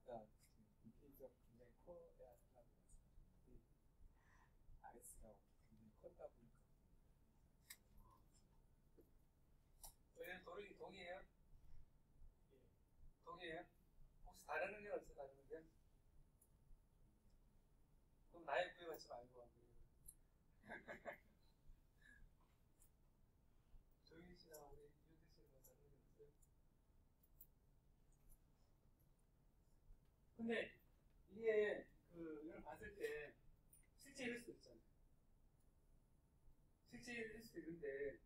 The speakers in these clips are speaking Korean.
보다 인테리어가 굉장히 커야 한다고 말씀하셨는데 RS가 굉장히 컸다 보니까 저희는 동의해요? 동의해요? 혹시 다른 의견 없어요? 다른 의견? 그럼 나의 구애받지 말고 조윤 씨나 우리 이윤태 씨는 다른 의견 없어요? 근데 이게 이걸 봤을 때 실제 이럴 수도 있잖아요. 실제 이럴 수도 있는데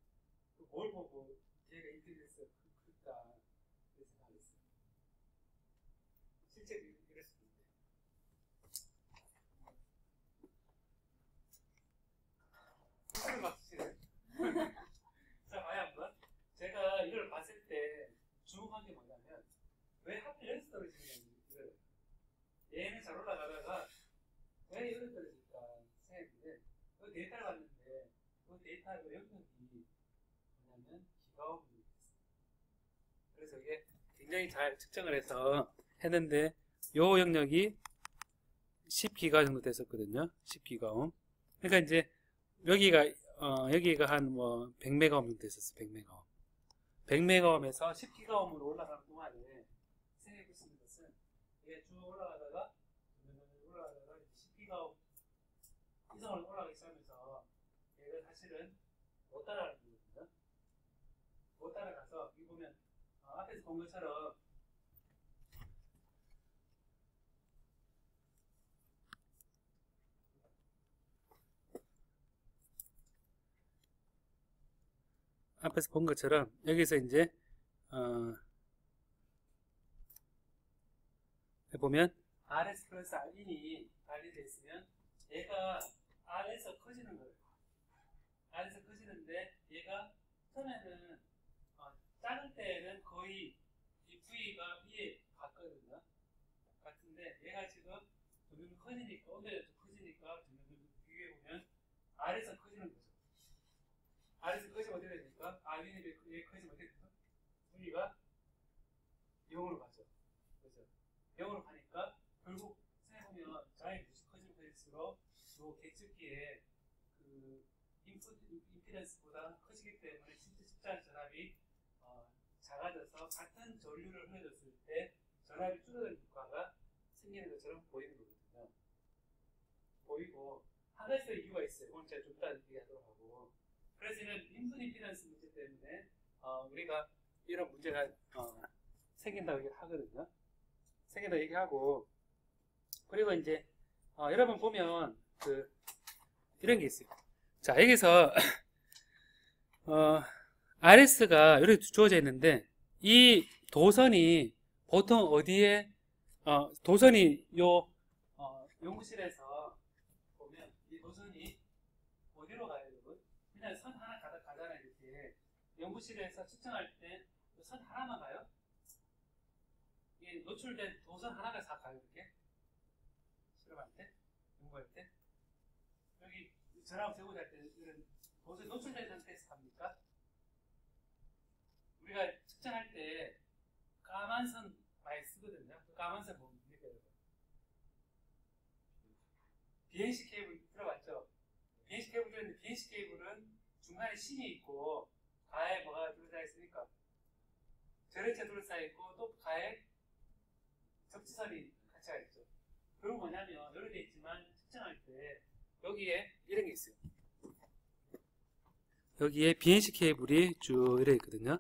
뭘 보고 걔가 인테리어가 크다 그래서 말했어요. 실제 이럴 수도 있는데. 무슨 맞추시네. 자, 봐요 한번. 제가 이걸 봤을 때 주목한 게 뭐냐면 왜 하필 여기서 떨어지는지 이거예요. 얘는 잘 올라가다가 왜 여기 떨어질까 생각했는데 그 데이터를 봤는데 그 데이터의 영역이 뭐냐면 기가오분이 됐어요. 그래서 이게 굉장히 잘 측정을 해서 했는데 요 영역이 10기가 정도 됐었거든요. 10기가옴. 그러니까 이제 여기가 한 뭐 100메가옴 정도 됐었어요. 100메가옴. 100메가옴에서 10기가옴으로 올라가는 동안에 생각해 볼 수 있는 것은 이게 쭉 올라가다가 10기가옴 이상으로 올라가기 시작하면서 얘가 사실은 못 따라가는 거거든요. 못 따라가서 여기 보면 앞에서 본 것처럼 여기서 이제 보면 RS 플러스 R인이 관리되어 있으면 얘가 R에서 커지는 거예요. R에서 커지는데 얘가 처음에는 작을 때는 거의 이 V가 위에 같거든요. 같은데 얘가 지금 점점 커지니까 온도가 커지니까 점점 비교해 보면 R에서 커지는 거죠. R에서 커지면 어떻게 됩니까? R이 커지면 어떻게 됩니까? V가 0으로 가죠. 그렇죠? 0으로 가니까 결국 생각해보면 자의 무시 커지면 커질수록 요 계측기에 그 임피던스보다 커지기 때문에 실제 십자가 전압이 작아져서 같은 전류를 흘려줬을 때 전압이 줄어드는 효과가 생기는 것처럼 보이는 거거든요. 보이고 한 가지 이유가 있어요. 오늘 제가 좀 이따 얘기하도록 하고. 그래서 이는 인풋 임피던스 문제 때문에 우리가 이런 문제가 생긴다고 얘기하거든요. 생긴다고 얘기하고, 그리고 이제 여러분 보면 이런 게 있어요. 자, 여기서 RS가 이렇게 주어져 있는데 이 도선이 보통 어디에 도선이 연구실에서 보면 이 도선이 어디로 가요, 여러분? 그냥 선 하나 가잖아요. 이렇게 연구실에서 측정할 때 선 하나만 가요? 이게 노출된 도선 하나가 다 가요, 이렇게? 실험할 때? 연구할 때? 여기 전압 제고할 때 이런 도선 노출된 상태에서 갑니까? 우리가 측정할 때 까만 선 많이 쓰거든요. 그 까만 선 뭡니까, 여러분? BNC 케이블 들어봤죠? BNC 케이블 들었는데 BNC 케이블은 중간에 신이 있고 가에 뭐가 둘러싸여 있으니까 절연체 둘러싸여 있고 또 가에 접지선이 같이 가 있죠. 그리고 뭐냐면 여러 개 있지만 측정할 때 여기에 이런 게 있어요. 여기에 BNC 케이블이 쭉 이렇게 있거든요.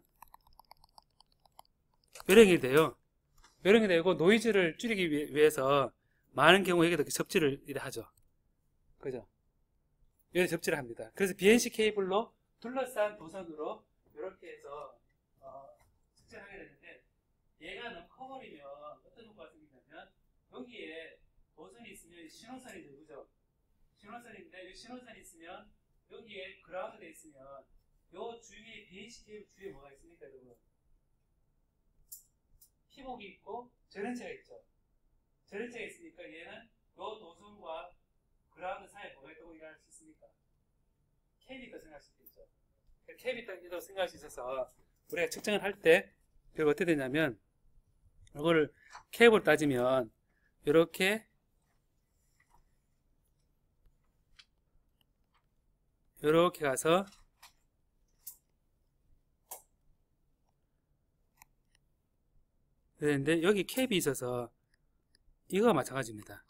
요령이 돼요. 요령이 되고 노이즈를 줄이기 위해서 많은 경우에 여기다 접지를 이래 하죠. 그죠? 여기 접지를 합니다. 그래서 BNC 케이블로 둘러싼 도선으로 이렇게 해서 측정하게 되는데 얘가 너무 커버리면 어떤 효과가 생기냐면 여기에 도선이 있으면 신호선이죠. 그죠? 신호선인데 이 신호선이 있으면 여기에 그라운드 돼 있으면 요 주위에 BNC 케이블 주위에 뭐가 있습니까, 여러분? 피복이 있고 절연체가 있죠. 절연체가 있으니까 얘는 요 도선과 그라운드 사이에 뭐가 있다고 얘기할 수 있습니까? 캡이 있다고 생각할 수 있겠죠. 캡이 있다고 생각할 수 있어서 우리가 측정을 할 때 결국 어떻게 되냐면 이거를 케이블 따지면 이렇게 가서 그런데 여기 캡이 있어서 이거와 마찬가지입니다.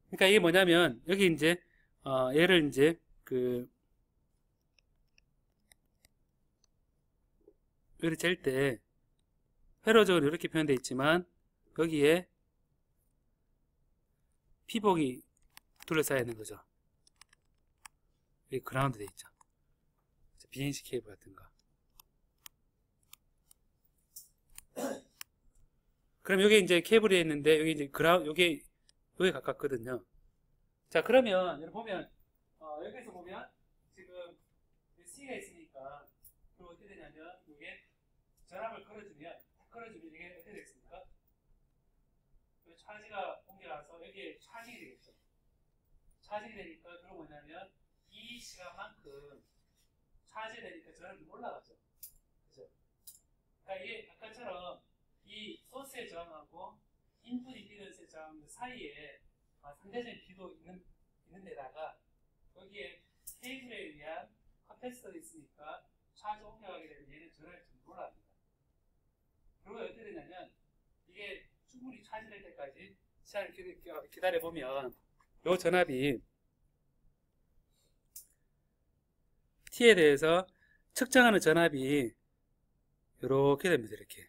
그러니까 이게 뭐냐면 여기 이제 얘를 이제 여기 잴 때 회로적으로 이렇게 표현되어 있지만 여기에 피복이 둘러싸여 있는 거죠. 여기 그라운드 되어 있죠. 비행식 케이블 같은 거. 그럼 여기 이제 케이블이 있는데 여기 이제 요게 가깝거든요. 자, 그러면 여러분 보면 여기서 보면 지금 C가 있으니까 그럼 어떻게 되냐면 이게 전압을 걸어주면 이게 어떻게 되겠습니까? 차지가 옮겨가서 여기에 차직이 되겠죠. 차직이 되니까 그럼 뭐냐면 이 시간만큼 차지가 되니까 전압이 올라가죠. 그죠? 그러니까 이게 아까처럼 이 소스의 저항하고 인풋 임피던스의 저항 사이에 상대적인 비도 있는 데다가 여기에 케이블에 의한 커패시터가 있으니까 차지 옮겨가게 되면 얘는 전압이 좀 올라갑니다. 그리고 어떻게 되냐면 이게 충분히 차지될 때까지 시간을 기다려보면 이 전압이 T에 대해서 측정하는 전압이 이렇게 됩니다. 이렇게.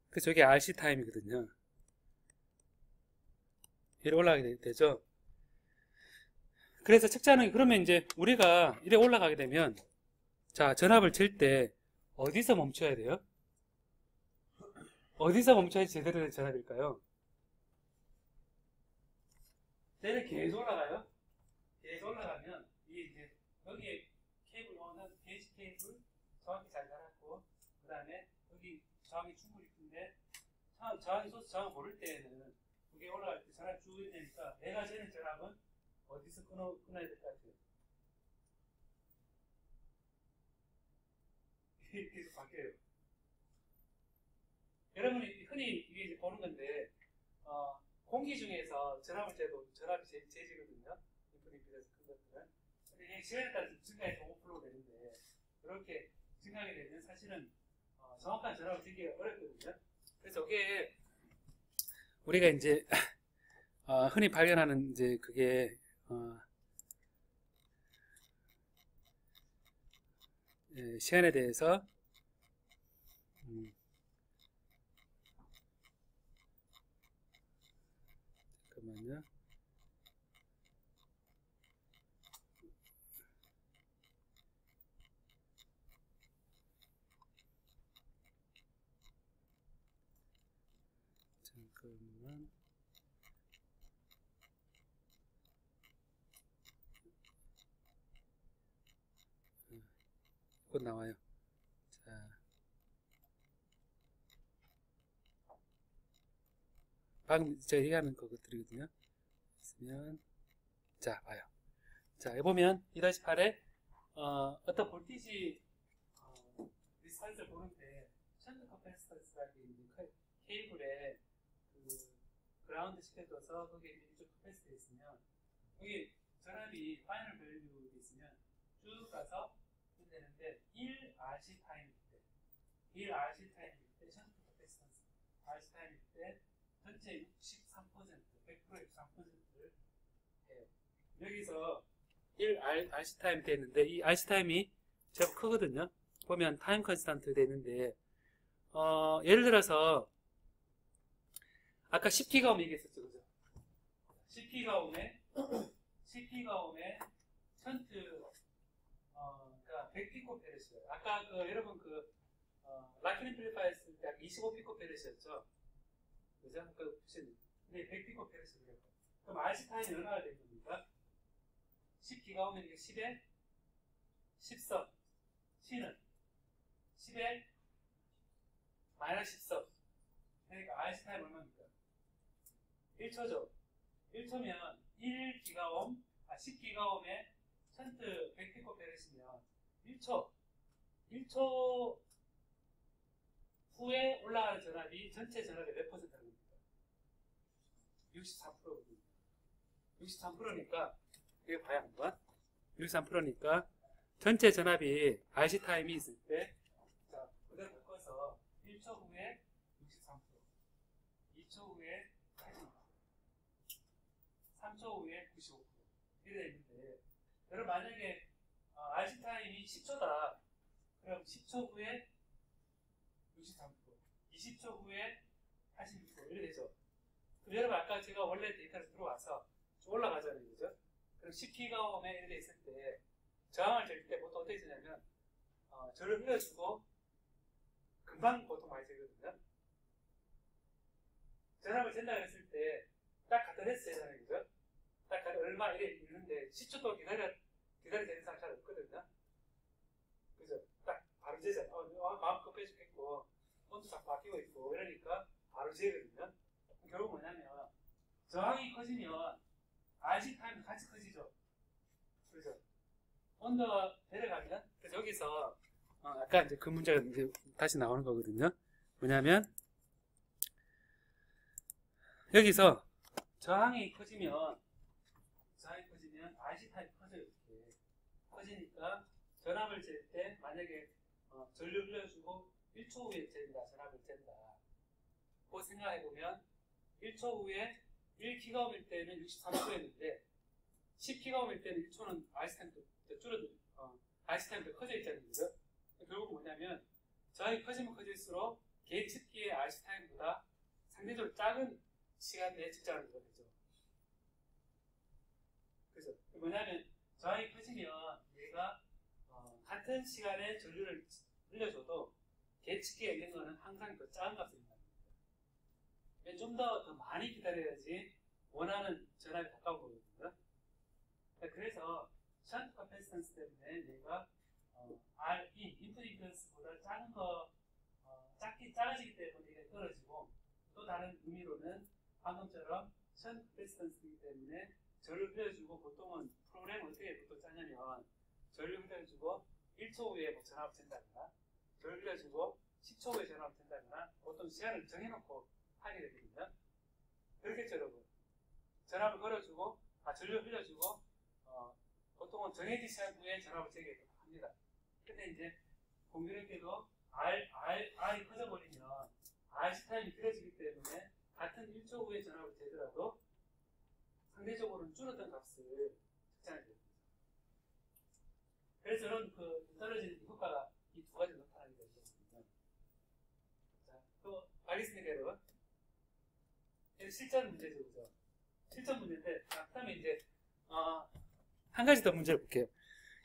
그래서 이게 RC 타임이거든요. 이렇게 올라가게 되죠. 그래서 측정하는 그러면 이제 우리가 이렇게 올라가게 되면 자, 전압을 잴 때 어디서 멈춰야 돼요? 어디서 멈춰야지 제대로 된 전압일까요? 얘는 계속 올라가요. 계속 올라가면 이게 이제 여기에 케이블 게이지 케이블 정확히 잘 달았고 그 다음에 여기 저항이 충분히 큰데 저항이 소스 저항을 모를 때에는 그게 올라갈 때 전압이 쭉 되니까 내가 재는 전압은 어디서 끊어야 될 것 같아요? 계속 바뀌어요. 여러분이 흔히 이게 이제 보는 건데 공기 중에서 전압을 재도 전압이 재지거든요. 인풋 임피던스 큰 것들은. 근데 이게 시간에 따라서 증가해서 오버플로우 되는데 이렇게 증가하게 되면 사실은 정확한 전압을 재기가 어렵거든요. 그래서 이게 우리가 이제 흔히 발견하는 이제 그게 시간에 대해서 잠깐만요. 잠깐만. 곧 나와요. 자, 방금 제가 얘기하는 것들이거든요. 있으면 자, 봐요. 자, 여기 보면 2-8에 어떤 볼티지 리스타일을 보는데 션트 커패시턴스라는 케이블에 그라운드 시켜줘서 거기에 이쪽 커패시터 있으면 여기 전압이 파이널 밸류 있으면 쭉 가서 되는데 1RC 타임일 때 1RC 타임일 때 션트 커패시턴스 RC 타임일 때 전체 63% 100%의 63%를 해요. 여기서 1RC 타임 돼 있는데 이 RC 타임이 제법 크거든요. 보면 타임 컨스탄트 돼 있는데 예를 들어서 아까 10기가옴 얘기했었죠, 그죠? 10기가옴에 션트 그러니까 100피코페르시예요. 아까 여러분 라킨 앰플리파이어 했을 때 25피코페르시였죠, 그죠? 아까 보시는 근데 100피코페르시예요. 그럼 RC 타임이 얼마나 되는 겁니까? 10기가옴이면 이게 10에 10섭, C는 10에 마이너스 10섭. 그러니까 RC 타임 얼마입니까? 1초죠. 1초면 1기가옴, 10기가옴에 션트 100피코페르시면 1초 후에 올라가는 전압이 전체 전압의 몇 퍼센트라는 겁니다. 63%거든요. 63%니까 이거 봐요 한번. 63%니까 전체 전압이 RC 타임이 있을 때, 자, 그대로 바꿔서 1초 후에 63%, 2초 후에 80%, 3초 후에 95%. 이래 있는데, 여러분 만약에 RC 타임이 10초다. 그럼 10초 후에 63%, 20초 후에 86% 이래 되죠. 그럼 여러분 아까 제가 원래 데이터를 들어와서 쭉 올라가잖아요, 그죠? 그럼 10기가옴에 이렇게 있을 때 저항을 잴 때 보통 어떻게 쓰냐면 저를 흘려주고 금방 보통 많이 재거든요. 전압을 잰다 했을 때 딱 갖다 댔어야 하잖아요, 그죠? 딱 갖다 얼마 이래 있는데 10초 동안 기다려 되는 사람 잘 없거든요. 그죠? 딱 바로 재잖아요. 마음 급해 죽겠고 온도 딱 바뀌고 있고 이러니까 바로 재거든요. 결국 뭐냐면 저항이 커지면 RC 타임이 같이 커지죠. 그죠? 온도가 내려가면, 그래서 여기서 아까 이제 그 문제가 이제 다시 나오는 거거든요. 뭐냐면 여기서 저항이 커지면 RC 타임이 커져요. 이렇게 커지니까 전압을 잴 때 만약에 전류 흘려주고 1초 후에 잰다, 전압을 잰다. 그 생각해보면 1초 후에 1기가옴일 때는 63%였는데 10기가옴일 때는 1초는 RC 타임도 RC 타임도 커져 있다는 거죠. 결국 뭐냐면 저항이 커지면 커질수록 개인 측기의 RC 타임보다 상대적으로 작은 시간 내에 측정하는 거죠. 그죠? 뭐냐면 저항이 커지면 얘가 같은 시간에 전류를 흘려줘도 개인 측기가 있는 거는 항상 더 작은 값을 입니다. 좀 더 많이 기다려야지 원하는 전압에 가까운 거거든요. 그래서 션트 커패시턴스 때문에 얘가 RE, 인풋 임피던스보다 작은 거, 작아지기 때문에 이게 떨어지고, 또 다른 의미로는 방금처럼 션트 커패시턴스이기 때문에 전류 흘려주고, 보통은 프로그램을 어떻게 보통 짜냐면 전류 흘려주고 1초 후에 뭐 전압을 잰다거나 전류 흘려주고 10초 후에 전압을 잰다거나 보통 시간을 정해놓고 하게 되거든요. 그렇겠죠, 여러분? 전압을 걸어주고, 전류 흘려주고, 보통은 정해진 시간 후에 전압을 재게 합니다. 근데 이제 공교롭게도 R이 커져버리면 RC 타임이 길어지기 때문에 같은 1초 후에 전압을 재더라도 상대적으로는 줄어든 값을 측정하게 됩니다. 그래서 이런 떨어지는 효과가 이 두 가지로 나타나게 되거든요. 자, 또 알겠습니까, 여러분? 실전 문제죠, 그죠? 실전 문제인데, 그 다음에 이제, 한 가지 더 문제를 볼게요.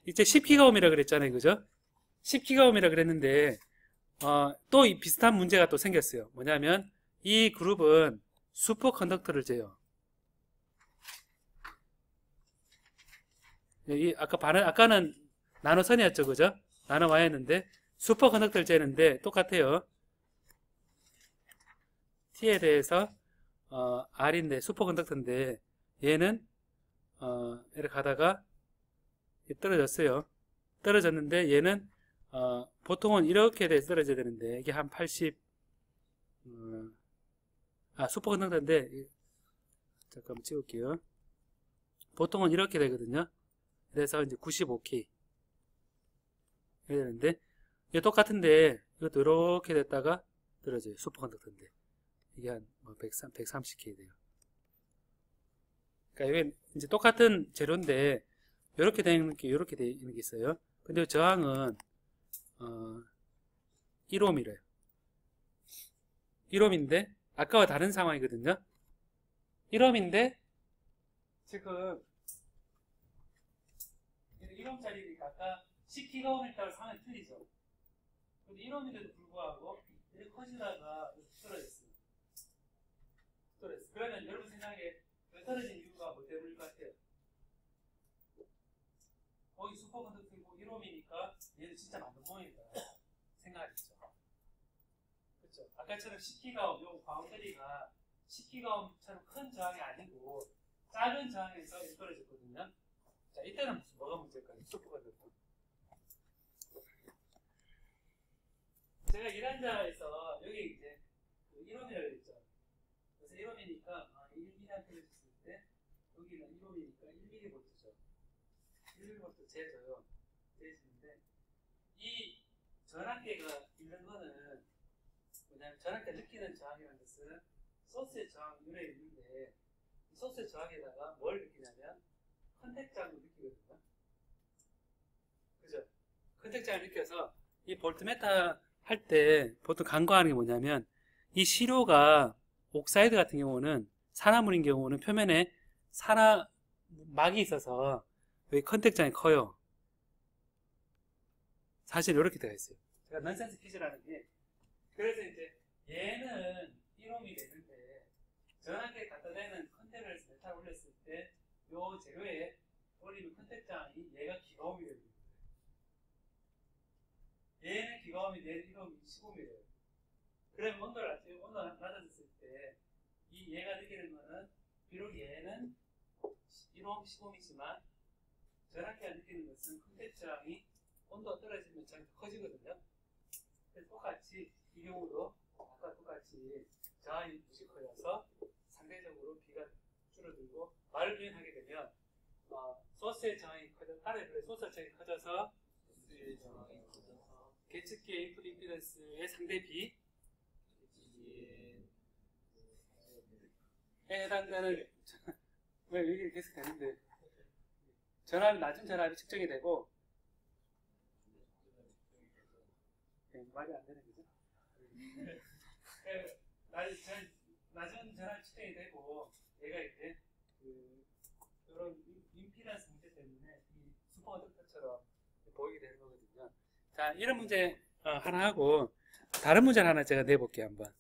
이제 10기가옴이라 그랬잖아요, 그죠? 10기가옴이라 그랬는데, 또 비슷한 문제가 또 생겼어요. 뭐냐면, 이 그룹은 슈퍼컨덕터를 재요. 아까는 나노선이었죠, 그죠? 나노와였는데, 슈퍼컨덕터를 재는데, 똑같아요. T에 대해서, R인데, 슈퍼컨덕터인데, 얘는, 이렇게 가다가, 떨어졌어요. 떨어졌는데, 얘는, 보통은 이렇게 돼서 떨어져야 되는데, 이게 한 80, 슈퍼컨덕터인데, 잠깐만 찍을게요. 보통은 이렇게 되거든요. 그래서 이제 95K. 이렇게 되는데, 이게 똑같은데, 이것도 이렇게 됐다가 떨어져요. 슈퍼컨덕터인데. 이게 한 130K 돼요. 그러니까 이게 이제 똑같은 재료인데 이렇게 되는 게 이렇게 되는 게 있어요. 근데 저항은 1옴이래요. 1옴인데 아까와 다른 상황이거든요. 1옴인데 지금 1옴짜리니까 아까 10기가옴일 때와 상황이 틀리죠. 근데 1옴인데도 불구하고 이렇게 커지다가 떨어졌어요. 그러면 여러분 생각에 떨어진 이유가 뭐 때문일 것 같아요? 거기 슈퍼컨덕터이고 1옴이니까 얘는 진짜 만든 모양이다 생각하겠죠. 그렇죠? 아까처럼 10기가옴, 요 바운더리가 10기가옴처럼 큰 저항이 아니고 작은 저항에서 떨어졌거든요. 자, 이때는 뭐가 문제일까요? 슈퍼컨덕터. 제가 1환자에서 전압이 떨어졌을 때 여기는 1옴이니까 1mV죠. 1mV 재져요. 재지는데 이 전압계가 있는 거는 뭐냐면 전압계 느끼는 저항이라는 것은 소스의 저항 유래에 있는데 이 소스의 저항에다가 뭘 느끼냐면 컨택장을 느끼거든요. 그죠? 컨택장을 느껴서 이 볼트메타 할 때 보통 간과하는 게 뭐냐면 이 시료가 옥사이드 같은 경우는 산화물인 경우는 표면에 막이 있어서 여기 컨택장이 커요. 사실 이렇게 되어 있어요. 제가 넌센스 퀴즈라는 게 그래서 이제 얘는 1옴이 되는데 전압계 갖다 대는 컨택을 해서 메탈 올렸을 때 요 재료에 올리는 컨택장이 얘가 기가옴이 됩니다. 얘는 기가옴이 얘는 1옴이 15옴이 돼요. 그러면 온도가 낮아졌을 때 이 얘가 느끼는 거는 비록 얘는 1옴 15옴이지만 전압계가 느끼는 것은 컨택장이 온도가 떨어지면 저기 커지거든요. 그래서 똑같이 이 경우도 아까 똑같이 저항이 무지 커져서 상대적으로 비가 줄어들고 말을 표현하게 되면 소스의 저항이 소스의 저항이 커져서 계측기의 인풋 임피던스의 상대 비에 해당되는 왜 이게 계속 되는데 낮은 전압이 측정이 되고 말이 안 되는 거죠? 낮은 전압이 측정이 되고 얘가 이제 이런 임피던스 문제 때문에 이 슈퍼컨덕터처럼 보이게 되는 거거든요. 자, 이런 문제 하나 하고 다른 문제를 하나 제가 내볼게요, 한번.